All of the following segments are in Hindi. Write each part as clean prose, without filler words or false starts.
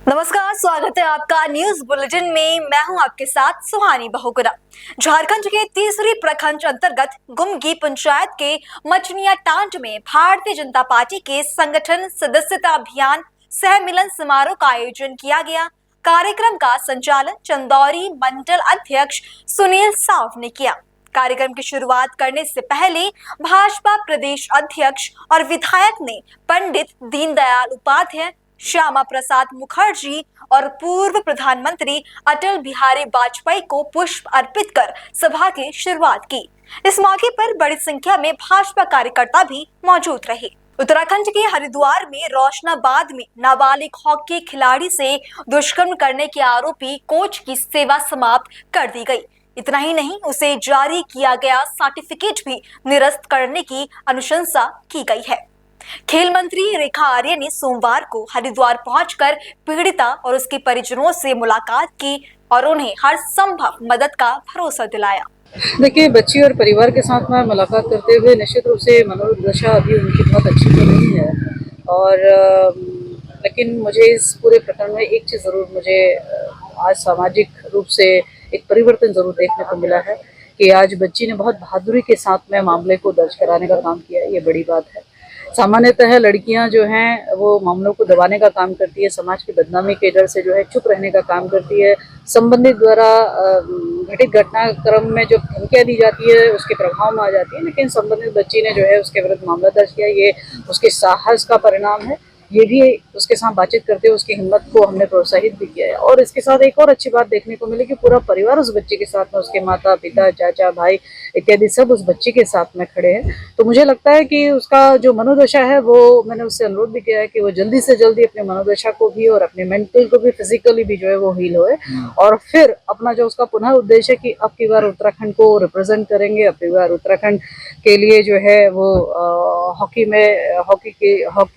नमस्कार, स्वागत है आपका न्यूज बुलेटिन में। मैं हूं आपके साथ सुहानी बहुगुना। झारखंड के तीसरी प्रखंड अंतर्गत गुमगी पंचायत के मचनिया टांड में भारतीय जनता पार्टी के संगठन सदस्यता अभियान सह मिलन समारोह का आयोजन किया गया। कार्यक्रम का संचालन चंदौरी मंडल अध्यक्ष सुनील साव ने किया। कार्यक्रम की शुरुआत करने से पहले भाजपा प्रदेश अध्यक्ष और विधायक ने पंडित दीनदयाल उपाध्याय, श्यामा प्रसाद मुखर्जी और पूर्व प्रधानमंत्री अटल बिहारी वाजपेयी को पुष्प अर्पित कर सभा की शुरुआत की। इस मौके पर बड़ी संख्या में भाजपा कार्यकर्ता भी मौजूद रहे। उत्तराखंड के हरिद्वार में रोशनाबाद में नाबालिग हॉकी खिलाड़ी से दुष्कर्म करने के आरोपी कोच की सेवा समाप्त कर दी गई। इतना ही नहीं, उसे जारी किया गया सर्टिफिकेट भी निरस्त करने की अनुशंसा की गई है। खेल मंत्री रेखा आर्य ने सोमवार को हरिद्वार पहुंचकर पीड़िता और उसके परिजनों से मुलाकात की और उन्हें हर संभव मदद का भरोसा दिलाया। देखिए, बच्ची और परिवार के साथ मैं मुलाकात करते हुए निश्चित रूप से मनोदशा अभी उनकी बहुत अच्छी तो नहीं है और लेकिन मुझे इस पूरे प्रकरण में एक चीज़ ज़रूर मुझे आज सामाजिक रूप से एक परिवर्तन ज़रूर देखने को मिला है कि आज बच्ची ने बहुत बहादुरी के साथ में मामले को दर्ज कराने का काम किया है। ये बड़ी बात है। सामान्यतः लड़कियां जो हैं वो मामलों को दबाने का काम करती है, समाज की बदनामी के डर से जो है चुप रहने का काम करती है। संबंधित द्वारा घटित घटनाक्रम में जो धमकियां दी जाती है उसके प्रभाव में आ जाती है, लेकिन संबंधित बच्ची ने जो है उसके विरुद्ध मामला दर्ज किया। ये उसके साहस का परिणाम है। ये भी उसके साथ बातचीत करते हुए उसकी हिम्मत को हमने प्रोत्साहित भी किया है। और इसके साथ एक और अच्छी बात देखने को मिली कि पूरा परिवार उस बच्चे के साथ में, उसके माता पिता, चाचा, भाई इत्यादि सब उस बच्चे के साथ में खड़े हैं। तो मुझे लगता है कि उसका जो मनोदशा है वो मैंने उससे अनुरोध भी किया है कि वो जल्दी से जल्दी अपने मनोदशा को भी और अपने मेंटल को भी, फिजिकली भी जो है वो हील होए और फिर अपना जो उसका पुनः उद्देश्य है कि अब की बार उत्तराखंड को रिप्रेजेंट करेंगे, अब की बार उत्तराखंड के लिए जो है वो हॉकी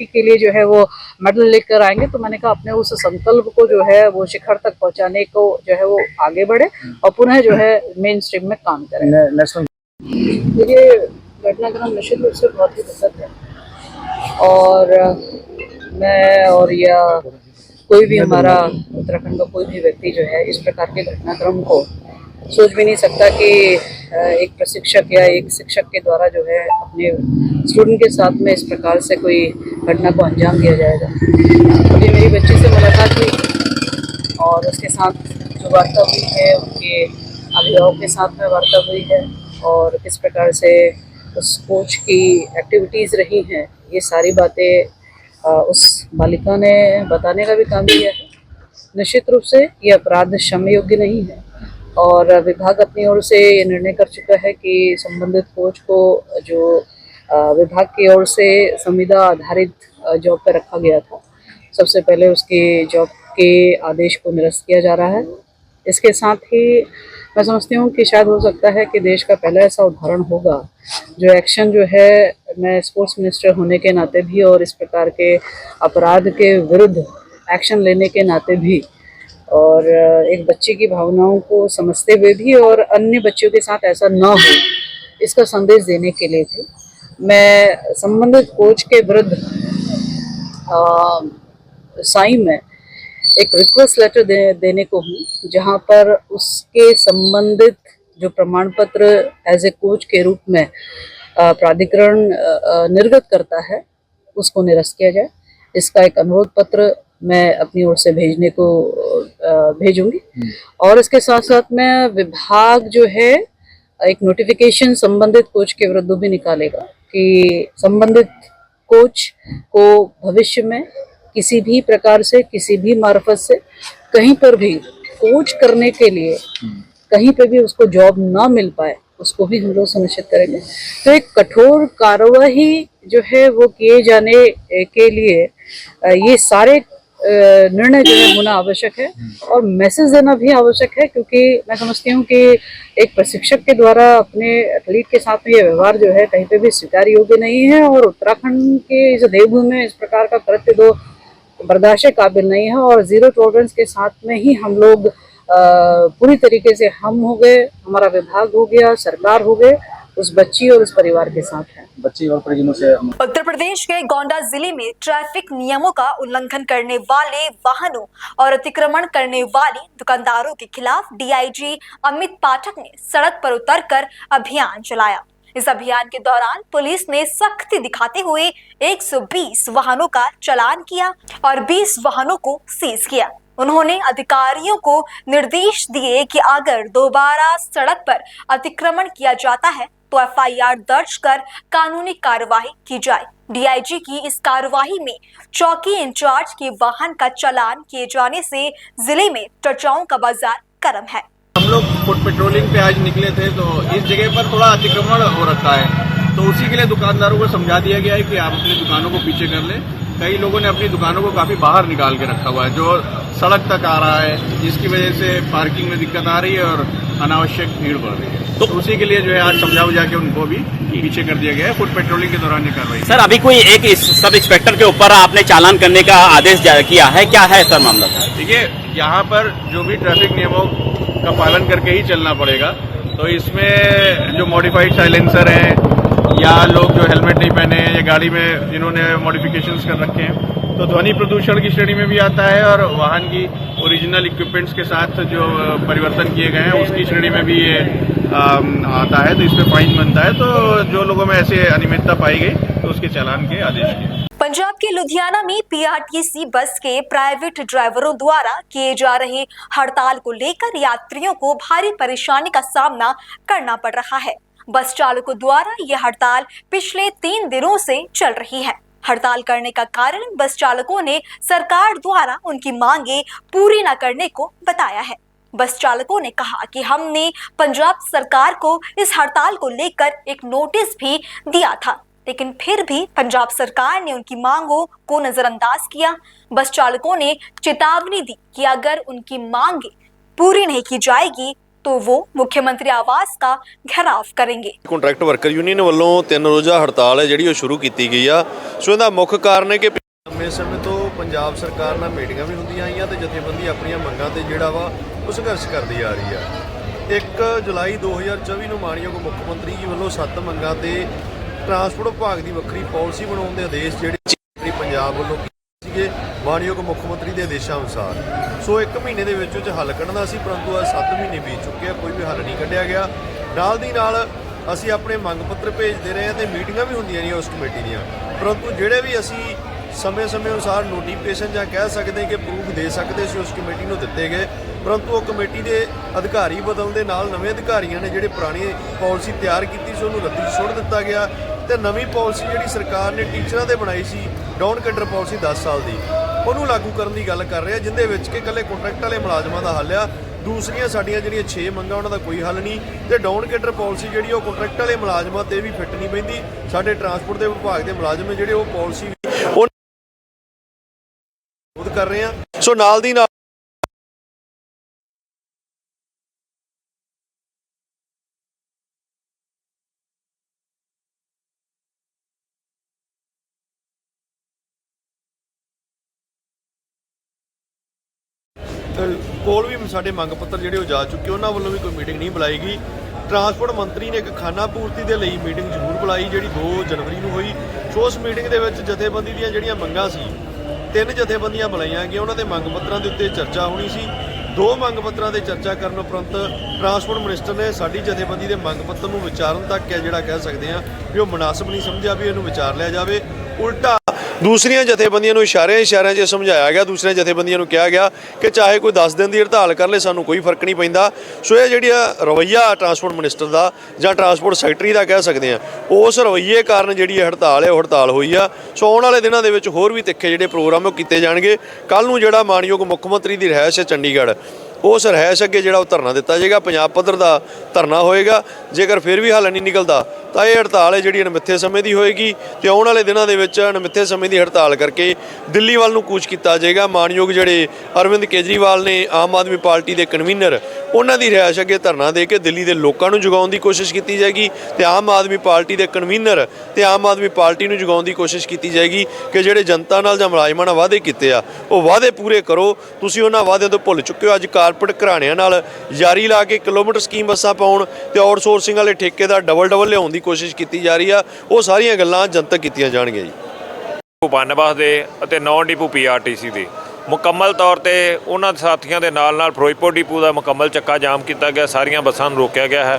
के लिए जो है वो मेडल लेकर आएंगे। तो मैंने कहा अपने उस संकल्प को जो है वो शिखर तक पहुंचाने को जो है वो आगे बढ़े और पुनः जो है मेन स्ट्रीम में काम करें। मुझे घटनाक्रम निश्चित रूप से बहुत ही पसंद है और मैं और या कोई भी हमारा उत्तराखंड का कोई भी व्यक्ति जो है इस प्रकार के घटनाक्रम को सोच भी नहीं सकता कि एक प्रशिक्षक या एक शिक्षक के द्वारा जो है अपने स्टूडेंट के साथ में इस प्रकार से कोई घटना को अंजाम दिया जाएगा। अभी मेरी बच्ची से मुलाकात हुई और उसके साथ जो वार्ता हुई है, उनके अभिभावक के साथ में वार्ता हुई है और किस प्रकार से उस कोच की एक्टिविटीज़ रही हैं, ये सारी बातें उस बालिका ने बताने का भी काम किया है। निश्चित रूप से ये अपराध क्षम्य योग्य नहीं है और विभाग अपनी ओर से ये निर्णय कर चुका है कि संबंधित कोच को जो विभाग की ओर से संविदा आधारित जॉब पर रखा गया था, सबसे पहले उसके जॉब के आदेश को निरस्त किया जा रहा है। इसके साथ ही मैं समझती हूँ कि शायद हो सकता है कि देश का पहला ऐसा उदाहरण होगा जो एक्शन जो है, मैं स्पोर्ट्स मिनिस्टर होने के नाते भी और इस प्रकार के अपराध के विरुद्ध एक्शन लेने के नाते भी और एक बच्चे की भावनाओं को समझते हुए भी और अन्य बच्चों के साथ ऐसा ना हो, इसका संदेश देने के लिए भी मैं संबंधित कोच के विरुद्ध साई में एक रिक्वेस्ट लेटर देने को हूँ, जहाँ पर उसके संबंधित जो प्रमाण पत्र एज ए कोच के रूप में प्राधिकरण निर्गत करता है उसको निरस्त किया जाए। इसका एक अनुरोध पत्र मैं अपनी ओर से भेजने को भेजूंगी और इसके साथ साथ में विभाग जो है एक नोटिफिकेशन संबंधित कोच के विरुद्ध भी निकालेगा कि संबंधित कोच को भविष्य में किसी भी प्रकार से, किसी भी मार्फत से कहीं पर भी कोच करने के लिए कहीं पर भी उसको जॉब ना मिल पाए, उसको भी हम लोग सुनिश्चित करेंगे। तो एक कठोर कार्रवाई जो है वो किए जाने के लिए ये सारे निर्णय जो है होना आवश्यक है और मैसेज देना भी आवश्यक है, क्योंकि मैं समझती हूँ कि एक प्रशिक्षक के द्वारा अपने एथलीट के साथ में ये व्यवहार जो है कहीं पे भी स्वीकार योग्य नहीं है और उत्तराखंड के इस देवभूमि में इस प्रकार का कृत्य तो बर्दाश्त काबिल नहीं है और जीरो टॉलरेंस के साथ में ही हम लोग पूरी तरीके से हम हो गए, हमारा विभाग हो गया, सरकार हो गए, उस बच्ची और उस परिवार के साथ है। बच्ची और परिजनों से उत्तर प्रदेश के गोंडा जिले में ट्रैफिक नियमों का उल्लंघन करने वाले वाहनों और अतिक्रमण करने वाली दुकानदारों के खिलाफ डीआईजी अमित पाठक ने सड़क पर उतरकर अभियान चलाया। इस अभियान के दौरान पुलिस ने सख्ती दिखाते हुए 120 वाहनों का चालान किया और 20 वाहनों को सीज किया। उन्होंने अधिकारियों को निर्देश दिए कि अगर दोबारा सड़क पर अतिक्रमण किया जाता है तो एफआईआर दर्ज कर कानूनी कार्यवाही की जाए। डीआईजी की इस कार्यवाही में चौकी इंचार्ज के वाहन का चालान किए जाने से जिले में चर्चाओं का बाजार गर्म है। हम लोग फुट पेट्रोलिंग पे आज निकले थे तो इस जगह पर थोड़ा अतिक्रमण हो रखा है, तो उसी के लिए दुकानदारों को समझा दिया गया है कि आप अपनी दुकानों को पीछे कर लें। कई लोगों ने अपनी दुकानों को काफी बाहर निकाल के रखा हुआ है जो सड़क तक आ रहा है, जिसकी वजह से पार्किंग में दिक्कत आ रही है और अनावश्यक भीड़ बढ़ रही है। तो उसी के लिए जो है आज समझा बुझा के उनको भी पीछे कर दिया गया है। फुट पेट्रोलिंग के दौरान ये कार्रवाई। सर अभी कोई एक सब इंस्पेक्टर के ऊपर आपने चालान करने का आदेश किया है, क्या है सर मामला? देखिए, यहाँ पर जो भी ट्रैफिक नियमों का पालन करके ही चलना पड़ेगा। तो इसमें जो मॉडिफाइड साइलेंसर हैं या लोग जो हेलमेट नहीं पहने हैं या गाड़ी में जिन्होंने मॉडिफिकेशंस कर रखे हैं, तो ध्वनि प्रदूषण की श्रेणी में भी आता है और वाहन की ओरिजिनल इक्विपमेंट्स के साथ जो परिवर्तन किए गए हैं उसकी श्रेणी में भी ये आता है। तो इस पर फाइन बनता है। तो जो लोगों में ऐसे अनियमितता पाई गई तो उसके चालान के आदेश किए। पंजाब के लुधियाना में पीआरटीसी बस के प्राइवेट ड्राइवरों द्वारा किए जा रहे हड़ताल को लेकर यात्रियों को भारी परेशानी का सामना करना पड़ रहा है। बस चालकों द्वारा यह हड़ताल पिछले 3 दिनों से चल रही है। हड़ताल करने का कारण बस चालकों ने सरकार द्वारा उनकी मांगे पूरी न करने को बताया है। बस चालकों ने कहा कि हमने पंजाब सरकार को इस हड़ताल को लेकर एक नोटिस भी दिया था, लेकिन फिर भी पंजाब सरकार ने उनकी मांगों को नजरअंदाज किया। बस चालकों ने चेतावनी दी कि अगर उनकी मांगे पूरी नहीं की जाएगी तो वो मुख्यमंत्री आवास का घेराव करेंगे। ਕੰਟਰੈਕਟ ਵਰਕਰ ਯੂਨੀਅਨ ਵੱਲੋਂ 3 ਰੋਜ਼ਾ ਹੜਤਾਲ ਹੈ ਜਿਹੜੀ ਉਹ ਸ਼ੁਰੂ ਕੀਤੀ ਗਈ ਆ। ਸੋ ਇਹਦਾ ਮੁੱਖ ਕਾਰਨ ਹੈ ਕਿ ਲੰਮੇ ਸਮੇਂ ਤੋਂ ਪੰਜਾਬ ਸਰਕਾਰ ਨਾਲ ਮੀਟਿੰਗਾਂ ਵੀ ਹੁੰਦੀਆਂ ਆਈਆਂ ਤੇ ਜਥੇਬੰਦੀ ਆਪਣੀਆਂ ਮੰਗਾਂ ਤੇ ਜਿਹੜਾ ਵਾ ਉਹ ਸੰਘਰਸ਼ ਕਰਦੀ ਆ ਰਹੀ ਆ। 1 ਜੁਲਾਈ 2024 ਨੂੰ ਮਾਨਯੋਗ ਮੁੱਖ ਮੰਤਰੀ ਜੀ ਵੱਲੋਂ 7 ਮੰਗਾਂ ਤੇ ਟਰਾਂਸਪੋਰਟ ਵਿਭਾਗ ਦੀ ਵੱਖਰੀ ਪਾਲਿਸੀ ਬਣਾਉਣ ਦੇ ਆਦੇਸ਼ ਜਿਹੜੇ ਪੰਜਾਬ ਵੱਲੋਂ ਸੀਗੇ ਮਾਨਯੋਗ ਮੁੱਖ ਮੰਤਰੀ ਦੇ ਆਦੇਸ਼ਾਂ ਅਨੁਸਾਰ। ਸੋ 1 ਮਹੀਨੇ ਦੇ ਵਿੱਚ ਹੱਲ ਕੱਢਣਾ ਸੀ, ਪਰੰਤੂ ਅੱਜ 7 ਮਹੀਨੇ ਬੀਤ ਚੁੱਕੇ ਆ, ਕੋਈ ਵੀ ਹੱਲ ਨਹੀਂ ਕੱਢਿਆ ਗਿਆ। ਨਾਲ ਦੀ ਨਾਲ ਅਸੀਂ ਆਪਣੇ ਮੰਗ ਪੱਤਰ ਭੇਜਦੇ ਰਹੇ ਤੇ ਮੀਟਿੰਗਾਂ ਵੀ ਹੁੰਦੀਆਂ ਰਹੀਆਂ ਉਸ ਕਮੇਟੀ ਦੀਆਂ, ਪਰੰਤੂ ਜਿਹੜੇ ਵੀ ਅਸੀਂ ਸਮੇਂ-ਸਮੇਂ ਅਨੁਸਾਰ ਨੋਟੀਫਿਕੇਸ਼ਨ ਜਾਂ ਕਹਿ ਸਕਦੇ ਕਿ ਪ੍ਰੂਫ ਦੇ ਸਕਦੇ ਸੀ ਉਸ ਕਮੇਟੀ ਨੂੰ ਦਿੱਤੇ ਗਏ, ਪਰੰਤੂ ਉਹ ਕਮੇਟੀ ਦੇ ਅਧਿਕਾਰੀ ਬਦਲਣ ਦੇ ਨਾਲ ਨਵੇਂ ਅਧਿਕਾਰੀਆਂ ਨੇ ਜਿਹੜੇ ਪੁਰਾਣੀ ਪਾਲਿਸੀ ਤਿਆਰ ਕੀਤੀ ਸੀ ਉਹਨੂੰ ਰੱਦੀ ਸੁੱਟ ਦਿੱਤਾ ਗਿਆ ਤੇ ਨਵੀਂ ਪਾਲਿਸੀ ਜਿਹੜੀ ਸਰਕਾਰ ਨੇ ਟੀਚਰਾਂ ਤੇ ਬਣਾਈ ਸੀ ਡਾਊਨ ਕੈਡਰ ਪਾਲਿਸੀ 10 ਸਾਲ ਦੀ, ਉਹਨੂੰ ਲਾਗੂ ਕਰਨ ਦੀ ਗੱਲ ਕਰ ਰਿਹਾ, ਜਿੰਦੇ ਵਿੱਚ ਕਿ ਇਕੱਲੇ ਕੰਟਰੈਕਟ ਵਾਲੇ ਮੁਲਾਜ਼ਮਾਂ ਦਾ ਹੱਲ ਆ। ਦੂਸਰੀਆਂ ਸਾਡੀਆਂ ਜਿਹੜੀਆਂ 6 ਮੰਗਾਂ ਉਹਨਾਂ ਦਾ ਕੋਈ ਹੱਲ ਨਹੀਂ ਤੇ ਡਾਊਨ ਕੈਡਰ ਪਾਲਿਸੀ ਜਿਹੜੀ ਉਹ ਕੰਟਰੈਕਟ ਵਾਲੇ ਮੁਲਾਜ਼ਮਾਂ ਤੇ ਵੀ ਫਿੱਟ ਨਹੀਂ ਪੈਂਦੀ। ਸਾਡੇ ਟਰਾਂਸਪੋਰਟ ਦੇ ਵਿਭਾਗ ਦੇ ਮੁਲਾਜ਼ਮ ਜਿਹੜੇ ਉਹ ਪਾਲਿਸੀ ਵਿਰੋਧ ਕਰ ਰਹੇ ਆ। ਸੋ ਨਾਲ ਦੀ ਨਾਲ ਕੋਲ ਵੀ ਸਾਡੇ ਮੰਗ ਪੱਤਰ ਜਿਹੜੇ ਉਹ ਜਾ ਚੁੱਕੇ, ਉਹਨਾਂ ਵੱਲੋਂ ਵੀ ਕੋਈ ਮੀਟਿੰਗ ਨਹੀਂ ਬੁਲਾਈ ਗਈ। ਟਰਾਂਸਪੋਰਟ ਮੰਤਰੀ ਨੇ ਇੱਕ ਖਾਨਾ ਪੂਰਤੀ ਦੇ ਲਈ ਮੀਟਿੰਗ ਜ਼ਰੂਰ ਬੁਲਾਈ ਜਿਹੜੀ 2 ਜਨਵਰੀ ਨੂੰ ਹੋਈ। ਸੋ ਉਸ ਮੀਟਿੰਗ ਦੇ ਵਿੱਚ ਜਥੇਬੰਦੀ ਦੀਆਂ ਜਿਹੜੀਆਂ ਮੰਗਾਂ ਸੀ 3 ਜਥੇਬੰਦੀਆਂ ਬੁਲਾਈਆਂ ਗਈਆਂ, ਉਹਨਾਂ ਦੇ ਮੰਗ ਪੱਤਰਾਂ ਦੇ ਉੱਤੇ ਚਰਚਾ ਹੋਣੀ ਸੀ। 2 ਮੰਗ ਪੱਤਰਾਂ ਦੇ ਚਰਚਾ ਕਰਨ ਉਪਰੰਤ ਟਰਾਂਸਪੋਰਟ ਮਿਨਿਸਟਰ ਨੇ ਸਾਡੀ ਜਥੇਬੰਦੀ ਦੇ ਮੰਗ ਪੱਤਰ ਨੂੰ ਵਿਚਾਰਨ ਤੱਕ ਜਿਹੜਾ ਕਹਿ ਸਕਦੇ ਆ ਵੀ ਉਹ ਮੁਨਾਸਬ ਨਹੀਂ ਸਮਝਿਆ ਵੀ ਇਹਨੂੰ ਵਿਚਾਰ ਲਿਆ ਜਾਵੇ। ਉਲਟਾ ਦੂਸਰੀਆਂ ਜਥੇਬੰਦੀਆਂ ਨੂੰ ਇਸ਼ਾਰਿਆਂ 'ਚ ਸਮਝਾਇਆ ਗਿਆ, ਦੂਸਰੀਆਂ ਜਥੇਬੰਦੀਆਂ ਨੂੰ ਕਿਹਾ ਗਿਆ ਕਿ ਚਾਹੇ ਕੋਈ 10 ਦਿਨ ਦੀ ਹੜਤਾਲ ਕਰ ਲੇ, ਸਾਨੂੰ ਕੋਈ ਫਰਕ ਨਹੀਂ ਪੈਂਦਾ। ਸੋ ਇਹ ਜਿਹੜੀ ਰਵੱਈਆ ਟਰਾਂਸਪੋਰਟ ਮਿਨਿਸਟਰ ਦਾ ਜਾਂ ਟਰਾਂਸਪੋਰਟ ਸੈਕਟਰੀ ਦਾ ਕਹਿ ਸਕਦੇ ਆ, ਉਸ ਰਵੱਈਏ ਕਾਰਨ ਜਿਹੜੀ ਹੜਤਾਲ ਹੈ ਉਹ ਹੜਤਾਲ ਹੋਈ ਆ। ਸੋ ਆਉਣ ਵਾਲੇ ਦਿਨਾਂ ਦੇ ਵਿੱਚ ਹੋਰ ਵੀ ਤਿੱਖੇ ਜਿਹੜੇ ਪ੍ਰੋਗਰਾਮ ਉਹ ਕੀਤੇ ਜਾਣਗੇ। ਕੱਲ੍ਹ ਨੂੰ ਜਿਹੜਾ ਮਾਨਯੋਗ ਮੁੱਖ ਮੰਤਰੀ ਦੀ ਰਿਹਾਇਸ਼ ਹੈ ਚੰਡੀਗੜ੍ਹ, ਉਸ ਰਿਹਾਇਸ਼ ਅੱਗੇ ਜਿਹੜਾ ਉਹ ਧਰਨਾ ਦਿੱਤਾ ਜਾਏਗਾ, ਪੰਜਾਬ ਪੱਧਰ ਦਾ ਧਰਨਾ ਹੋਏਗਾ। ਜੇਕਰ ਫਿਰ ਵੀ ਹੱਲ ਨਹੀਂ ਨਿਕਲਦਾ ਤਾਂ ਇਹ ਹੜਤਾਲ ਹੈ ਜਿਹੜੀ ਅਣਮਿੱਥੇ ਸਮੇਂ ਦੀ ਹੋਏਗੀ ਤੇ ਆਉਣ ਵਾਲੇ ਦਿਨਾਂ ਦੇ ਵਿੱਚ ਅਣਮਿੱਥੇ ਸਮੇਂ ਦੀ ਹੜਤਾਲ ਕਰਕੇ ਦਿੱਲੀ ਵੱਲ ਨੂੰ ਕੂਚ ਕੀਤਾ ਜਾਏਗਾ। ਮਾਨਯੋਗ ਜਿਹੜੇ ਅਰਵਿੰਦ ਕੇਜਰੀਵਾਲ ਨੇ, ਆਮ ਆਦਮੀ ਪਾਰਟੀ ਦੇ ਕਨਵੀਨਰ, ਉਹਨਾਂ ਦੀ ਰਿਹਾਇਸ਼ ਅੱਗੇ ਧਰਨਾ ਦੇ ਕੇ ਦਿੱਲੀ ਦੇ ਲੋਕਾਂ ਨੂੰ ਜਗਾਉਣ ਦੀ ਕੋਸ਼ਿਸ਼ ਕੀਤੀ ਜਾਏਗੀ ਤੇ ਆਮ ਆਦਮੀ ਪਾਰਟੀ ਦੇ ਕਨਵੀਨਰ ਤੇ ਆਮ ਆਦਮੀ ਪਾਰਟੀ ਨੂੰ ਜਗਾਉਣ ਦੀ ਕੋਸ਼ਿਸ਼ ਕੀਤੀ ਜਾਏਗੀ ਕਿ ਜਿਹੜੇ ਜਨਤਾ ਨਾਲ ਜਾਂ ਮੁਲਾਜ਼ਮਾਂ ਨਾਲ ਵਾਅਦੇ ਕੀਤੇ ਆ ਉਹ ਵਾਅਦੇ ਪੂਰੇ ਕਰੋ। ਤੁਸੀਂ ਉਹਨਾਂ ਵਾਅਦਿਆਂ ਤੋਂ ਭੁੱਲ ਚੁੱਕੇ ਹੋ। ਅੱਜ ਕਾਰਪੋਰੇਟ ਘਰਾਣਿਆਂ ਨਾਲ ਯਾਰੀ ਲਾ ਕੇ ਕਿਲੋਮੀਟਰ ਸਕੀਮ ਬੱਸਾਂ ਪਾਉਣ ਤੇ ਆਊਟਸੋਰਸਿੰਗ ਵਾਲੇ ਠੇਕੇ ਦਾ ਡਬਲ ਲਿਆਉਣ ਦੀ ਕੋਸ਼ਿਸ਼ ਕੀਤੀ ਜਾ ਰਹੀ ਆ। ਉਹ ਸਾਰੀਆਂ ਗੱਲਾਂ ਜਨਤਕ ਕੀਤੀਆਂ ਜਾਣਗੀਆਂ ਜੀ। ਪਨ ਬੱਸ ਦੇ ਅਤੇ ਨੌਨ ਡਿਪੂ PRTC ਦੇ ਮੁਕੰਮਲ ਤੌਰ ਤੇ ਉਹਨਾਂ ਸਾਥੀਆਂ ਦੇ ਨਾਲ ਫਿਰੋਜ਼ਪੁਰ ਡਿਪੂ ਦਾ ਮੁਕੰਮਲ ਚੱਕਾ ਜਾਮ ਕੀਤਾ ਗਿਆ। ਸਾਰੀਆਂ ਬੱਸਾਂ ਨੂੰ ਰੋਕਿਆ ਗਿਆ ਹੈ।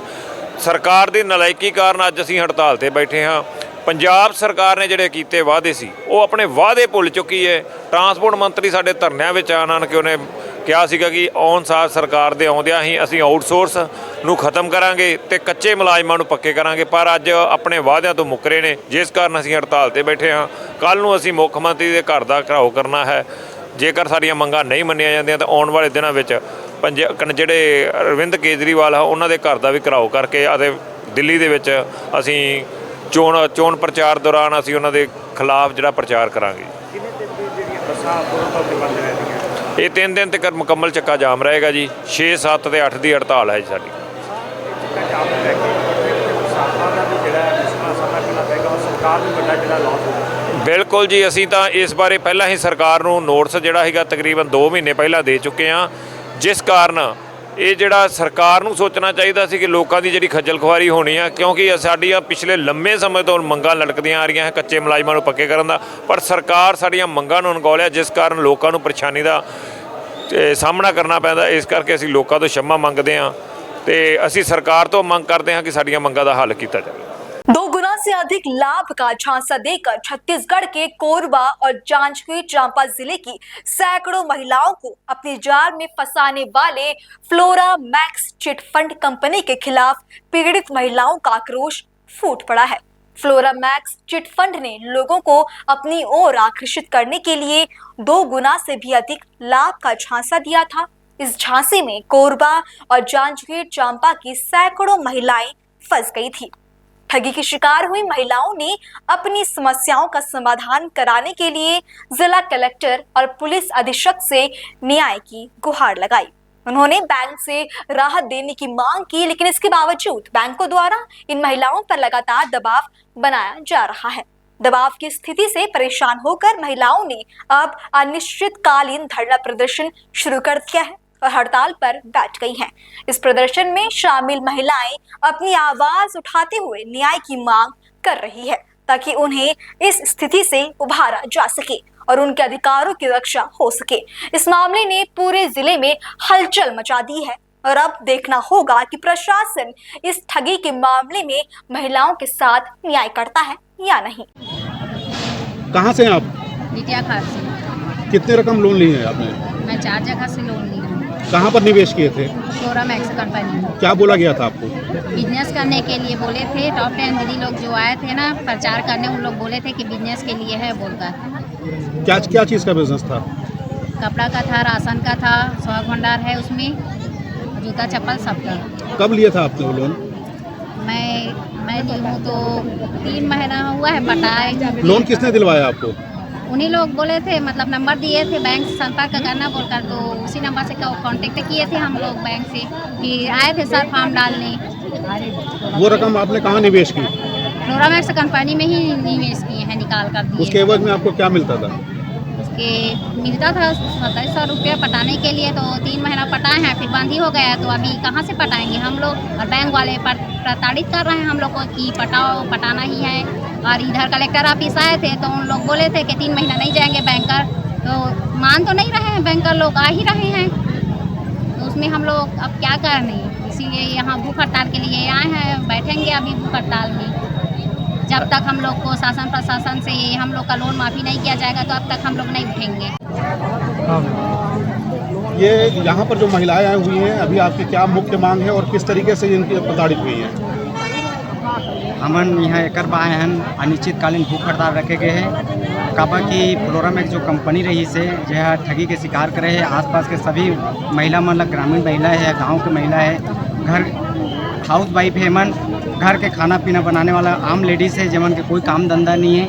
ਸਰਕਾਰ ਦੀ ਨਲਾਇਕੀ ਕਾਰਨ ਅੱਜ ਅਸੀਂ ਹੜਤਾਲ ਤੇ ਬੈਠੇ ਹਾਂ। ਪੰਜਾਬ ਸਰਕਾਰ ਨੇ ਜਿਹੜੇ ਕੀਤੇ ਵਾਅਦੇ ਸੀ ਉਹ ਆਪਣੇ ਵਾਅਦੇ ਭੁੱਲ ਚੁੱਕੀ ਹੈ। ਟਰਾਂਸਪੋਰਟ ਮੰਤਰੀ ਸਾਡੇ ਧਰਨਿਆਂ ਵਿੱਚ ਆਣ ਕੇ ਉਹਨੇ ਕਿਹਾ ਸੀਗਾ ਕਿ ਆਉਣ ਸਾਰ ਸਰਕਾਰ ਦੇ ਆਉਂਦਿਆਂ ਹੀ ਅਸੀਂ ਆਊਟਸੋਰਸ ਨੂੰ ਖਤਮ ਕਰਾਂਗੇ ਤੇ ਕੱਚੇ ਮੁਲਾਜ਼ਮਾਂ ਨੂੰ ਪੱਕੇ ਕਰਾਂਗੇ, ਪਰ ਅੱਜ ਆਪਣੇ ਵਾਅਦਿਆਂ ਤੋਂ ਮੁੱਕਰੇ ਨੇ, ਜਿਸ ਕਾਰਨ ਅਸੀਂ ਹੜਤਾਲ ਤੇ ਬੈਠੇ ਹਾਂ। ਕੱਲ੍ਹ ਨੂੰ ਅਸੀਂ ਮੁੱਖ ਮੰਤਰੀ ਦੇ ਘਰ ਦਾ ਘਿਰਾਓ ਕਰਨਾ ਹੈ। ਜੇਕਰ ਸਾਡੀਆਂ ਮੰਗਾਂ ਨਹੀਂ ਮੰਨੀਆਂ ਜਾਂਦੀਆਂ ਤਾਂ ਆਉਣ ਵਾਲੇ ਦਿਨਾਂ ਵਿੱਚ ਜਿਹੜੇ ਅਰਵਿੰਦ ਕੇਜਰੀਵਾਲ ਆ ਉਹਨਾਂ ਦੇ ਘਰ ਦਾ ਵੀ ਘਿਰਾਓ ਕਰਕੇ ਅਤੇ ਦਿੱਲੀ ਦੇ ਵਿੱਚ ਅਸੀਂ ਚੋਣ ਪ੍ਰਚਾਰ ਦੌਰਾਨ ਅਸੀਂ ਉਹਨਾਂ ਦੇ ਖਿਲਾਫ ਜਿਹੜਾ ਪ੍ਰਚਾਰ ਕਰਾਂਗੇ। ਇਹ 3 ਦਿਨ ਤੱਕ ਮੁਕੰਮਲ ਚੱਕਾ ਜਾਮ ਰਹੇਗਾ ਜੀ। 6, 7 ਤੇ 8 ਦੀ ਹੜਤਾਲ ਹੈ ਜੀ ਸਾਡੀ। ਬਿਲਕੁਲ ਜੀ, ਅਸੀਂ ਤਾਂ ਇਸ ਬਾਰੇ ਪਹਿਲਾਂ ਹੀ ਸਰਕਾਰ ਨੂੰ ਨੋਟਿਸ ਜਿਹੜਾ ਹੈਗਾ ਤਕਰੀਬਨ 2 ਮਹੀਨੇ ਪਹਿਲਾਂ ਦੇ ਚੁੱਕੇ ਹਾਂ, ਜਿਸ ਕਾਰਨ ਇਹ ਜਿਹੜਾ ਸਰਕਾਰ ਨੂੰ ਸੋਚਣਾ ਚਾਹੀਦਾ ਸੀ ਕਿ ਲੋਕਾਂ ਦੀ ਜਿਹੜੀ ਖੱਜਲ ਖੁਆਰੀ ਹੋਣੀ ਆ, ਕਿਉਂਕਿ ਸਾਡੀਆਂ ਪਿਛਲੇ ਲੰਮੇ ਸਮੇਂ ਤੋਂ ਮੰਗਾਂ ਲਟਕਦੀਆਂ ਆ ਰਹੀਆਂ ਹੈ ਕੱਚੇ ਮੁਲਾਜ਼ਮਾਂ ਨੂੰ ਪੱਕੇ ਕਰਨ ਦਾ, ਪਰ ਸਰਕਾਰ ਸਾਡੀਆਂ ਮੰਗਾਂ ਨੂੰ ਅਣਗੌਲਿਆ, ਜਿਸ ਕਾਰਨ ਲੋਕਾਂ ਨੂੰ ਪਰੇਸ਼ਾਨੀ ਦਾ ਸਾਹਮਣਾ ਕਰਨਾ ਪੈਂਦਾ। ਇਸ ਕਰਕੇ ਅਸੀਂ ਲੋਕਾਂ ਤੋਂ क्षमा ਮੰਗਦੇ ਹਾਂ ਤੇ ਅਸੀਂ ਸਰਕਾਰ ਤੋਂ ਮੰਗ ਕਰਦੇ ਹਾਂ ਕਿ ਸਾਡੀਆਂ ਮੰਗਾਂ ਦਾ हल किया जाए। 2 गुना से अधिक लाभ का झांसा देकर छत्तीसगढ़ के कोरबा और जांजगीर चांपा जिले की सैकड़ों महिलाओं को अपनी जाल में फंसाने वाले flora max chit fund company के खिलाफ पीड़ित महिलाओं का आक्रोश फूट पड़ा है। फ्लोरा मैक्स चिट फंड ने लोगों को अपनी ओर आकर्षित करने के लिए 2 गुना से भी अधिक लाभ का झांसा दिया था। इस झांसे में कोरबा और जांजगीर चांपा की सैकड़ों महिलाएं फंस गई थी। ठगी की शिकार हुई महिलाओं ने अपनी समस्याओं का समाधान कराने के लिए जिला कलेक्टर और पुलिस अधीक्षक से न्याय की गुहार लगाई। उन्होंने बैंक से राहत देने की मांग की, लेकिन इसके बावजूद बैंकों द्वारा इन महिलाओं पर लगातार दबाव बनाया जा रहा है। दबाव की स्थिति से परेशान होकर महिलाओं ने अब अनिश्चितकालीन धरना प्रदर्शन शुरू कर दिया है और हड़ताल पर बैठ गई हैं। इस प्रदर्शन में शामिल महिलाएं अपनी आवाज उठाते हुए न्याय की मांग कर रही है, ताकि उन्हें इस स्थिति से उभारा जा सके और उनके अधिकारों की रक्षा हो सके। इस मामले ने पूरे जिले में हलचल मचा दी है और अब देखना होगा कि प्रशासन इस ठगी के मामले में महिलाओं के साथ न्याय करता है या नहीं। कहाँ से हैं आप? बिटिया खास से। कितने रकम लोन लिए हैं आपने? मैं 4 जगह से लोन ली हूँ। कहाँ पर निवेश किए थे? Flora max company. क्या बोला गया था आपको? बिजनेस करने के लिए बोले थे। टॉप 10 दीदी लोग जो आए थे ना प्रचार करने, उन लोग बोले थे कि बिजनेस के लिए है बोलकर। क्या चीज़ का बिजनेस था? कपड़ा का था, राशन का था, स्वाग भंडार है उसमें, जूता चप्पल सब था। कब लिया था आपने वो लोन? मैं ली हूँ तो 3 महीना हुआ है पटाए। लोन किसने दिलवाया आपको? उन्हीं लोग बोले थे, मतलब नंबर दिए थे बैंक से संपर्क करना बोलकर, तो उसी नंबर से कांटेक्ट किए थे हम लोग बैंक से कि आए थे सर फॉर्म डालने। वो रकम आपने कहाँ निवेश की? फ्लोरा मैक्स कंपनी में ही निवेश किए हैं, निकाल कर दिए। उसके एवज में आपको क्या मिलता था? उसके मिलता था 2700 रुपया पटाने के लिए, तो 3 महीना पटाए हैं, फिर बंद ही हो गया, तो अभी कहाँ से पटाएंगे हम लोग। और बैंक वाले प्रताड़ित कर रहे हैं हम लोग को कि पटाओ, पटाना ही है। और इधर कलेक्टर ऑफिस आए थे तो उन लोग बोले थे कि 3 महीना नहीं जाएंगे बैंकर, तो मान तो नहीं रहे हैं, बैंकर लोग आ ही रहे हैं, तो उसमें हम लोग अब क्या करें। इसीलिए यहाँ भूख हड़ताल के लिए आए हैं, बैठेंगे अभी भूख हड़ताल में। जब तक हम लोग को शासन प्रशासन से हम लोग का लोन माफ़ी नहीं किया जाएगा, तो अब तक हम लोग नहीं उठेंगे। ये यहाँ पर जो महिलाएं आई हुई हैं, अभी आपकी क्या मुख्य मांग है और किस तरीके से इनकी प्रताड़ित हुई हैं? हमन यहाँ एक आए हैं, अनिश्चितकालीन भूख हड़ताल रखे गए हैं। काबा की फ्लोरा मैक्स जो कंपनी रही से जो है ठगी के शिकार करे है। आसपास के सभी महिला मतलब ग्रामीण महिला है, गांव की महिला है, घर हाउस वाइफ है, मन घर के खाना पीना बनाने वाला आम लेडीज़ है, जमन के कोई काम धंधा नहीं है,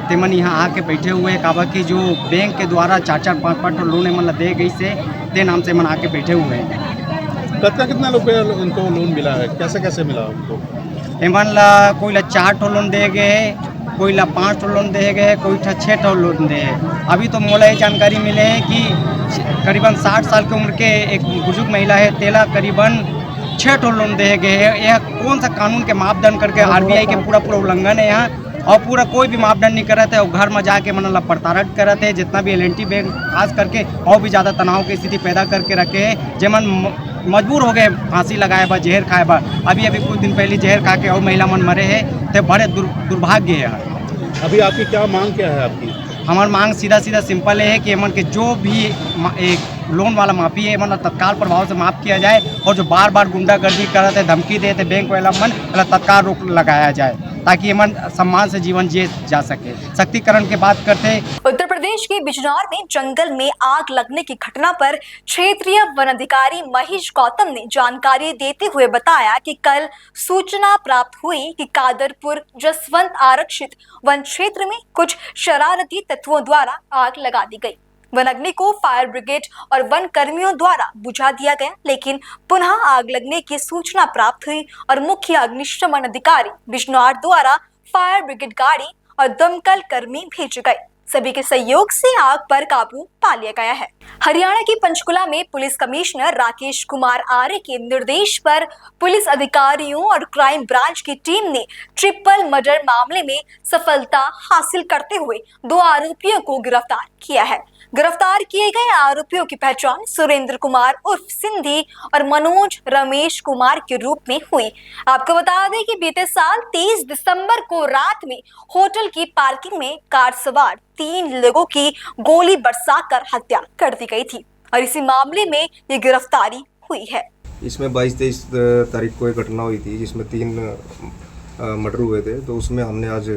तेमन यहाँ आके बैठे हुए हैं। काबा की जो बैंक के द्वारा 4-4, 5-5 लोन मतलब दे गई से ते नाम से मन आके बैठे हुए हैं। कितना रुपये उनको लोन मिला है? कैसे कैसे मिला उनको? एमन ला कोई ला 4 ठो लोन दे गए, कोई 5 लोन दे गए, कोई 6 लोन दे है। अभी तो मोला ये जानकारी मिले है कि करीबन 60 साल की उम्र के एक बुजुर्ग महिला है, तेला करीबन 6 लोन दे गए हैं। यह कौन सा कानून के मापदंड करके आरबीआई के पूरा उल्लंघन है यहाँ, और पूरा कोई भी मापदंड नहीं कर रहे थे और घर में जाके मतलब प्रताड़ित कर रहे थे। जितना भी एल&टी बैंक खास करके और भी ज़्यादा तनाव की स्थिति पैदा करके रखे हैं, जेमन मजबूर हो गए फांसी लगाए बा, जहर खाए बा। अभी कुछ दिन पहले जहर खा के और महिला मन मरे हैं, तो बड़े दुर्भाग्य है। अभी आपकी क्या मांग क्या है आपकी? हमारी मांग सीधा सिंपल है कि एमन के जो भी एक लोन वाला माफी है मतलब तत्काल प्रभाव से माफ़ किया जाए, और जो बार बार गुंडागर्दी कर रहे थे, धमकी देते बैंक वाला मन तत्काल रोक लगाया जाए, ताकि एमन सम्मान से जीवन जिए जा सके। सशक्तिकरण की बात करते हैं। उत्तर प्रदेश के बिजनौर में जंगल में आग लगने की घटना पर क्षेत्रीय वन अधिकारी महेश गौतम ने जानकारी देते हुए बताया कि कल सूचना प्राप्त हुई कि कादरपुर जसवंत आरक्षित वन क्षेत्र में कुछ शरारती तत्वों द्वारा आग लगा दी गई। वन अग्नि को फायर ब्रिगेड और वन कर्मियों द्वारा बुझा दिया गया, लेकिन पुनः आग लगने की सूचना प्राप्त हुई और मुख्य अग्निशमन अधिकारी बिजनौर द्वारा फायर ब्रिगेड गाड़ी और दमकल कर्मी भेजे गए। सभी के सहयोग से आग पर काबू पा लिया गया है। हरियाणा के पंचकुला में पुलिस कमिश्नर राकेश कुमार आर्य के निर्देश पर पुलिस अधिकारियों और क्राइम ब्रांच की टीम ने ट्रिपल मर्डर मामले में सफलता हासिल करते हुए 2 आरोपियों को गिरफ्तार किया है। गिरफ्तार किए गए आरोपियों की पहचान सुरेंद्र कुमार उर्फ सिंधी और मनोज रमेश कुमार के रूप में हुई। आपको बता दें कि बीते साल 23 दिसंबर को रात में होटल की पार्किंग में कार सवार 3 लोगों की गोली बरसाकर हत्या कर दी गई थी और इसी मामले में ये गिरफ्तारी हुई है। इसमें 22-23 तारीख को एक घटना हुई थी जिसमें 3 मर्डर हुए थे, तो उसमें हमने आज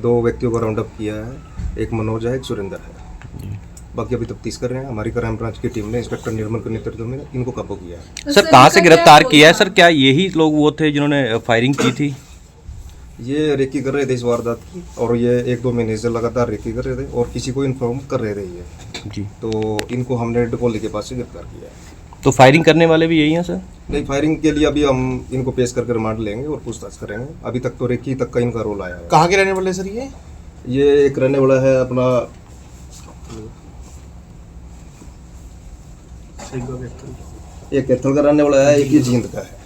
2 व्यक्तियों को राउंड अप किया है। एक मनोज है, एक सुरेंद्र है। बाकी अभी तफ्तीश कर रहे हैं। हमारी क्राइम ब्रांच की टीम ने इंस्पेक्टर निर्मल के नेतृत्व में इनको काबू किया है। सर कहाँ से गिरफ्तार किया है सर? क्या यही लोग वो थे जिन्होंने फायरिंग की थी? ये रेकी कर रहे थे इस वारदात की, और ये 1-2 महीने से लगातार रेकी कर रहे थे और किसी को इन्फॉर्म कर रहे थे ये जी। तो इनको हमने डकोली के पास से गिरफ्तार किया है। तो फायरिंग करने वाले भी यही हैं सर? नहीं, फायरिंग के लिए अभी हम इनको पेश करके रिमांड लेंगे और पूछताछ करेंगे। अभी तक तो रेकी तक का इनका रोल आया है। कहाँ के रहने वाले सर ये एक रहने वाला है अपना एक कैथल का रहने वाला है, एक ये जींद का है।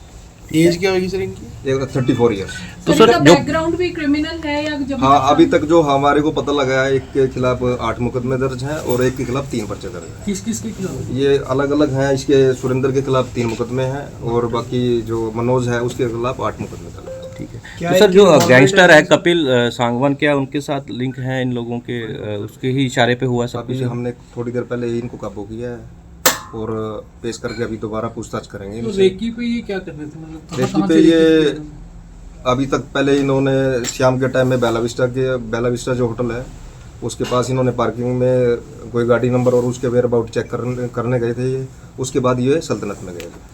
एज क्या होगी सर इनकी? एक 34 ईयर्स। तो सर बैकग्राउंड भी क्रिमिनल है या जब? हाँ, अभी तक जो हमारे को पता लगा है, एक के खिलाफ 8 मुकदमे दर्ज हैं और एक के खिलाफ 3 पर्चे दर्ज हैं। किस किस के खिलाफ? ये अलग अलग हैं। इसके सुरेंद्र के खिलाफ 3 मुकदमे हैं और बाकी जो मनोज है उसके खिलाफ 8 मुकदमे दर्ज हैं। ठीक है। तो सर जो गैंगस्टर है कपिल सांगवान, क्या उनके साथ लिंक है इन लोगों के? उसके ही इशारे पे हुआ सब कुछ? हमने थोड़ी देर पहले ही इनको काबू किया है और पेश करके अभी दोबारा पूछताछ करेंगे। तो रेकी पे ये क्या कर रहे थे? मतलब रेकी पे ये अभी तक पहले इन्होंने शाम के टाइम में बेला विस्टा जो होटल है उसके पास इन्होंने पार्किंग में कोई गाड़ी नंबर और उसके वेयर अबाउट चेक करने गए थे ये। उसके बाद ये सल्तनत में गए थे।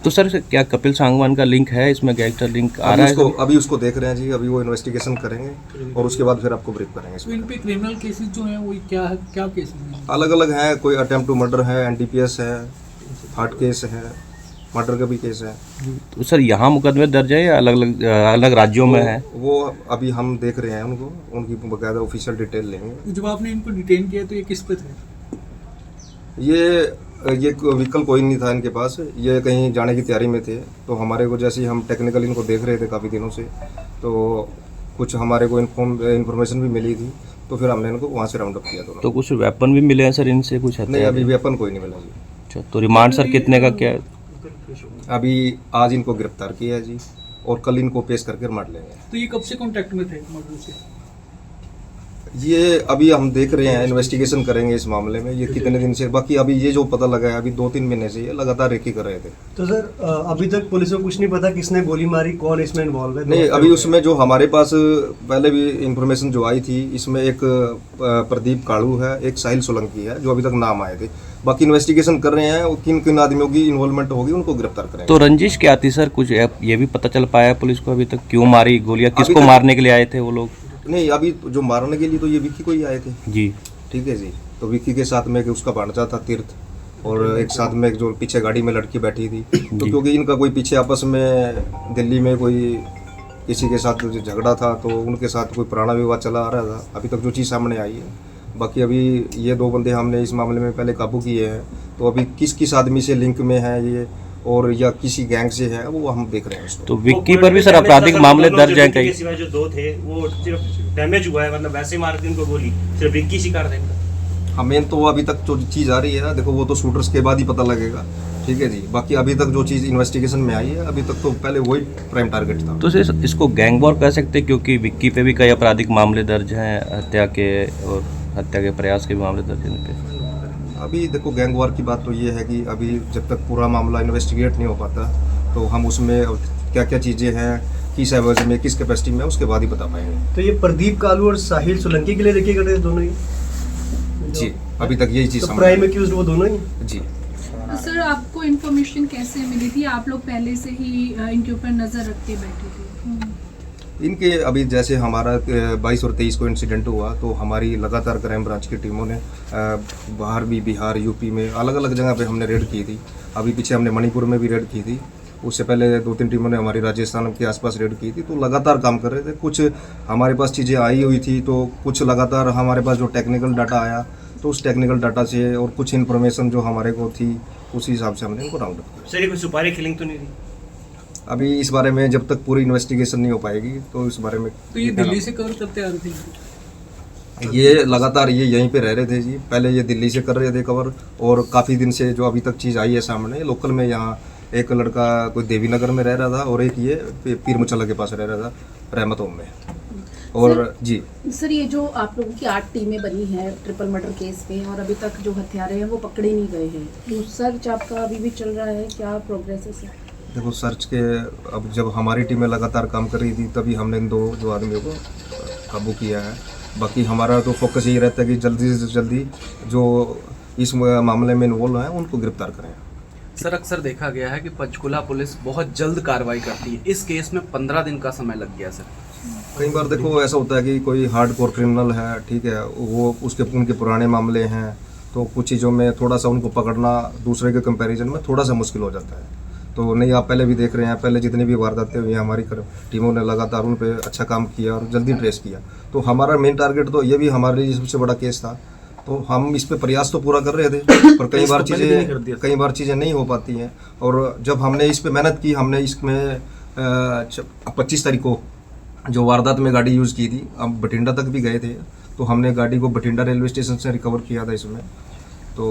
तो सर क्या कपिल सांगवान का लिंक है इसमें? गैंगस्टर लिंक आ रहा है? अभी उसको देख रहे हैं जी। अभी वो इन्वेस्टिगेशन करेंगे और उसके बाद फिर आपको ब्रीफ करेंगे। तो इन पे क्रिमिनल केसेस जो हैं वो क्या केसेस हैं? अलग अलग हैं। कोई अटेम्प्ट टू मर्डर है, एनडीपीएस है, हार्ट केस है, मर्डर का भी केस है। तो सर यहाँ मुकदमे दर्ज है या अलग राज्यों में है? वो अभी हम देख रहे हैं उनको, उनकी बाकायदा ऑफिशियल डिटेल लेंगे। जब आपने इनको डिटेन किया तो ये किस पे थे? ये व्हीकल कोई नहीं था इनके पास। ये कहीं जाने की तैयारी में थे, तो हमारे को जैसे ही हम टेक्निकल इनको देख रहे थे काफ़ी दिनों से, तो कुछ हमारे को इन्फॉर्मेशन भी मिली थी, तो फिर हमने इनको वहाँ से राउंड अप किया। तो कुछ वेपन भी मिले हैं सर इनसे? कुछ नहीं, अभी वेपन कोई नहीं मिला जी। अच्छा, तो रिमांड सर कितने का क्या है? अभी आज इनको गिरफ्तार किया है जी और कल इनको पेश करके रिमांड लेंगे। तो ये कब से कॉन्टैक्ट में थे मर्डर से? ये अभी हम देख रहे हैं, इन्वेस्टिगेशन करेंगे इस मामले में। ये कितने दिन से, बाकी अभी ये जो पता लगा है अभी 2-3 महीने से ये लगातार रेकी कर रहे थे। तो सर अभी तक पुलिस को कुछ नहीं पता किसने गोली मारी, कौन इसमें इन्वॉल्व है? नहीं, अभी उसमें जो हमारे पास पहले भी इंफॉर्मेशन जो आई थी, इसमें एक प्रदीप काड़ू है, एक साहिल सोलंकी है, जो अभी तक नाम आए थे। बाकी इन्वेस्टिगेशन कर रहे हैं, किन किन आदमियों की इन्वॉल्वमेंट होगी उनको गिरफ्तार करेंगे। तो रंजिश क्या थी सर? कुछ ये भी पता चल पाया पुलिस को अभी तक? क्यों मारी गोलियां? किसको मारने के लिए आए थे वो लोग? नहीं, अभी जो मारने के लिए तो ये विक्की को ही आए थे जी। ठीक है जी। तो विक्की के साथ में एक उसका भांजा था तीर्थ, और एक साथ में एक जो पीछे गाड़ी में लड़की बैठी थी। तो क्योंकि इनका कोई पीछे आपस में दिल्ली में कोई किसी के साथ जो झगड़ा था तो उनके साथ कोई पुराना विवाद चला आ रहा था। अभी तक जो चीज़ सामने आई है, बाकी अभी ये 2 बंदे हमने इस मामले में पहले काबू किए हैं, तो अभी किस किस आदमी से लिंक में है ये और या किसी गैंग से है वो हम देख रहे हैं उसको। तो विक्की पर भी सर आपराधिक मामले दर्ज हैं कई? सिवाय जो 2 थे वो सिर्फ डैमेज हुआ है, मतलब वैसे मार दी उनको गोली, सिर्फ विक्की शिकार थे। हमें तो अभी तक जो चीज़ आ रही है ना, देखो वो तो शूटर्स के बाद ही पता लगेगा, ठीक है जी। बाकी अभी तक जो चीज़ इन्वेस्टिगेशन में आई है, अभी तक तो पहले वही प्राइम टारगेट था। तो सर इसको गैंग वॉर कह सकते हैं, क्योंकि विक्की पे भी कई आपराधिक मामले दर्ज हैं, हत्या के और हत्या के प्रयास के भी मामले दर्ज हैं इनपे। अभी देखो गैंग वॉर की बात तो ये है कि अभी जब तक पूरा मामला इन्वेस्टिगेट नहीं हो पाता तो हम उसमें क्या क्या चीज़ें हैं, किस एवज में, किस कैपेसिटी में, उसके बाद ही बता पाएंगे। तो ये प्रदीप कालू और साहिल सोलंकी के लिए रेकी कर रहे हैं दोनों ही? जी, अभी तक यही चीज़ तो प्राइम एक्यूज्ड वो दोनों ही? जी। सर आपको इन्फॉर्मेशन कैसे मिली थी? आप लोग पहले से ही इनके ऊपर नज़र रख के बैठे थे? इनके अभी जैसे हमारा 22 और 23 को इंसिडेंट हुआ तो हमारी लगातार क्राइम ब्रांच की टीमों ने बाहर भी, बिहार, यूपी में अलग अलग जगह पे हमने रेड की थी। अभी पीछे हमने मणिपुर में भी रेड की थी, उससे पहले 2-3 टीमों ने हमारी राजस्थान के आसपास रेड की थी। तो लगातार काम कर रहे थे। कुछ हमारे पास चीज़ें आई हुई थी तो कुछ लगातार हमारे पास जो टेक्निकल डाटा आया तो उस टेक्निकल डाटा से और कुछ इन्फॉर्मेशन जो हमारे को थी उस हिसाब से हमने इनको राउंड अप किया। सर ये कोई सुपारी किलिंग तो नहीं थी? अभी इस बारे में जब तक पूरी इन्वेस्टिगेशन नहीं हो पाएगी तो इस बारे में। तो ये दिल्ली से कवर करते आ रहे थे? ये लगातार ये यहीं पे रह रहे थे जी। पहले ये दिल्ली से कर रहे थे कवर, और काफ़ी दिन से जो अभी तक चीज़ आई है सामने लोकल में, यहाँ एक लड़का कोई देवी नगर में रह रहा था और एक ये पीर मुचल्ला के पास रह रहा था, रहमत होम में। और जी सर ये जो आप लोगों की 8 टीमें बनी हैं ट्रिपल मर्डर केस में और अभी तक जो हत्यारे हैं वो पकड़े नहीं गए हैं, तो सर्च आपका अभी भी चल रहा है, क्या प्रोग्रेस है सर? देखो सर्च के अब जब हमारी टीमें लगातार काम कर रही थी तभी हमने इन 2 जो आदमियों को काबू किया है। बाकी हमारा तो फोकस यही रहता है कि जल्दी से जल्दी जो इस मामले में इन्वॉल्व हैं उनको गिरफ्तार करें। सर अक्सर देखा गया है कि पंचकुला पुलिस बहुत जल्द कार्रवाई करती है, इस केस में 15 दिन का समय लग गया सर। कई बार देखो ऐसा होता है कि कोई हार्डकोर क्रिमिनल है, ठीक है, वो उनके पुराने मामले हैं तो कुछ चीज़ों में थोड़ा सा उनको पकड़ना दूसरे के कंपैरिजन में थोड़ा सा मुश्किल हो जाता है। तो नहीं, आप पहले भी देख रहे हैं, पहले जितनी भी वारदातें हुई हैं हमारी टीमों ने लगातार उन पर अच्छा काम किया और जल्दी ट्रेस किया। तो हमारा मेन टारगेट तो ये भी हमारे लिए सबसे बड़ा केस था, तो हम इस पे प्रयास तो पूरा कर रहे थे पर कई बार चीज़ें नहीं हो पाती हैं। और जब हमने इस पे मेहनत की, हमने इसमें 25 तारीख को जो वारदात में गाड़ी यूज़ की थी, अब बठिंडा तक भी गए थे तो हमने गाड़ी को बठिंडा रेलवे स्टेशन से रिकवर किया था इसमें। तो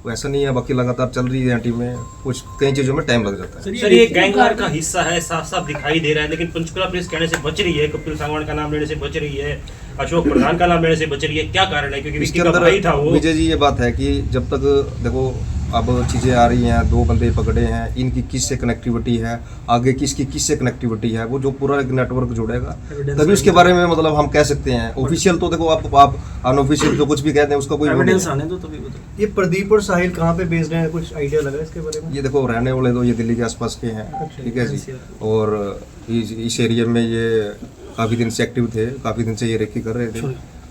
ऐसा नहीं है, बाकी लगातार चल रही है टीमें, कुछ कई चीज़ों में टाइम लग जाता है। सर ये गैंगवार का हिस्सा है, साफ साफ दिखाई दे रहा है, लेकिन पंचकुला पुलिस कहने से बच रही है, कपिल सांगवान का नाम लेने से बच रही है, अशोक प्रधान का नाम लेने से बच रही है, क्या कारण है? क्योंकि इसके अंदर विजय जी ये बात है कि जब तक देखो अब चीज़ें आ रही हैं, 2 बंदे पकड़े हैं, इनकी किससे कनेक्टिविटी है, आगे किसकी किससे कनेक्टिविटी है, वो जो पूरा एक नेटवर्क जुड़ेगा तभी उसके बारे में मतलब हम कह सकते हैं। ऑफिशियल तो देखो आप अनऑफिशियल जो कुछ भी कहते हैं उसका कोई एविडेंस आने दो तभी बताओ। ये प्रदीप और साहिल कहाँ पे बेस्ड हैं, कुछ आइडिया लगा इसके बारे में? ये देखो रहने वाले तो ये दिल्ली के आसपास के हैं, ठीक है जी, और इस एरिया में ये काफ़ी दिन से एक्टिव थे, काफ़ी दिन से ये रेकी कर रहे थे।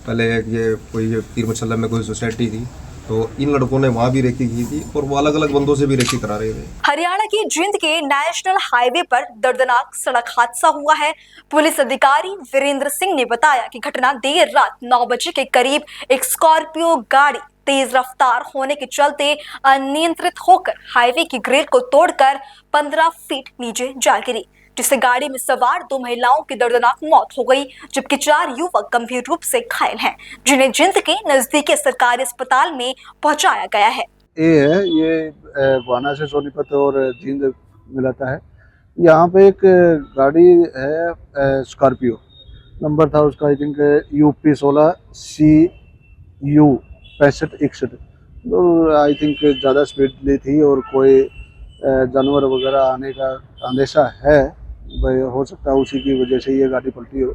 पहले ये कोई पीर मुचल्ला में कोई सोसाइटी थी तो इन लड़कों ने वहाँ भी रेकी की थी और वो अलग अलग बंदों से भी रेकी करा रहे थे। हरियाणा की जींद के नेशनल हाईवे पर दर्दनाक सड़क हादसा हुआ है। पुलिस अधिकारी वीरेंद्र सिंह ने बताया कि घटना देर रात 9 बजे के करीब एक स्कॉर्पियो गाड़ी तेज रफ्तार होने के चलते अनियंत्रित होकर हाईवे की ग्रिल को तोड़कर 15 फीट नीचे जा गिरी, जिससे गाड़ी में सवार 2 महिलाओं की दर्दनाक मौत हो गई, जबकि 4 युवक गंभीर रूप से घायल हैं, जिन्हें जिंद के नजदीकी सरकारी अस्पताल में पहुंचाया गया है। ये वाना से सोनीपत और जिंद मिलाता है। यहाँ पे एक गाड़ी है स्कॉर्पियो, नंबर था उसका आई थिंक UP 16 CU 6561, तो आई थिंक ज़्यादा स्पीडली थी और कोई जानवर वगैरह आने का अंदेशा है, भाई हो सकता है उसी की वजह से ये गाड़ी पलटी हो,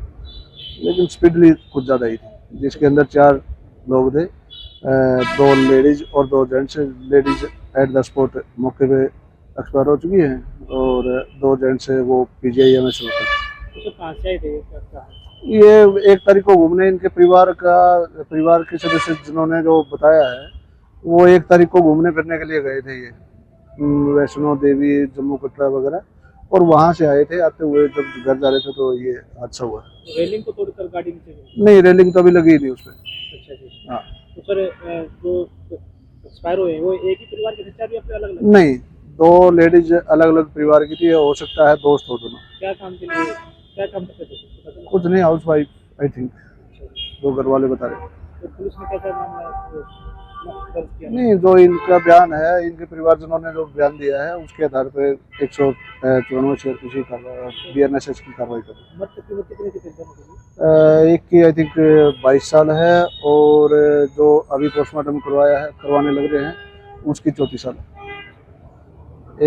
लेकिन स्पीडली कुछ ज़्यादा ही थी, जिसके अंदर 4 लोग थे, 2 लेडीज़ और 2 gents. Ladies at the spot मौके पे एक्सपायर हो चुकी हैं और 2 जेंट्स वो PGIMS होते। तो कहाँ से आए थे? ये 1 तारीख को घूमने, इनके परिवार के सदस्य जिन्होंने जो बताया है वो 1 तारीख को घूमने फिरने के लिए गए थे, ये वैष्णो देवी, जम्मू कटरा वगैरह, और वहाँ से आए थे, आते हुए जब घर जा रहे थे तो ये हादसा हुआ। रेलिंग को तोड़कर गाड़ी नीचे गिरी? नहीं, रेलिंग तो अभी लगी नहीं उसमें। अच्छा जी। हाँ। तो सर जो एक्सपायर हुए वो एक ही परिवार के थे या फिर अलग अलग? नहीं, 2 लेडीज अलग अलग परिवार की थी, हो सकता है दोस्त हो दोनों। क्या काम के लिए, क्या काम करते थे? कुछ नहीं, हाउस वाइफ आई थिंक, जो घर वाले बता रहे। तो पुलिस ने कैसा मामला दर्ज किया? नहीं, जो इनका बयान है, इनके परिवारजनों ने जो बयान दिया है उसके आधार पर 154 कार्रवाई, BNSS की कार्रवाई कर। एक की आई थिंक 22 साल है और जो अभी पोस्टमार्टम करवाने लग रहे हैं उसकी 34 साल है।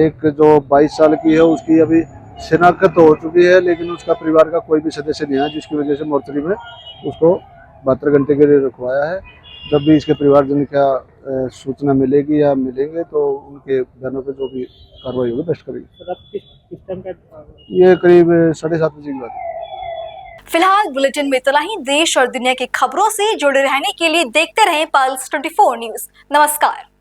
एक जो 22 साल की है उसकी अभी शिनाख्त हो चुकी है, लेकिन उसका परिवार का कोई भी सदस्य नहीं है, जिसकी वजह से मोर्चरी में उसको 72 घंटे के लिए रखवाया है। जब भी इसके परिवारजन का सूचना मिलेगी या मिलेंगे तो उनके बयानों पे जो भी कार्रवाई होगी बेस्ट करेंगे। ये करीब 7:30 बजे की बात है। फिलहाल बुलेटिन में इतना ही। देश और दुनिया की खबरों से जुड़े रहने के लिए देखते रहें पल्स 24 न्यूज। नमस्कार।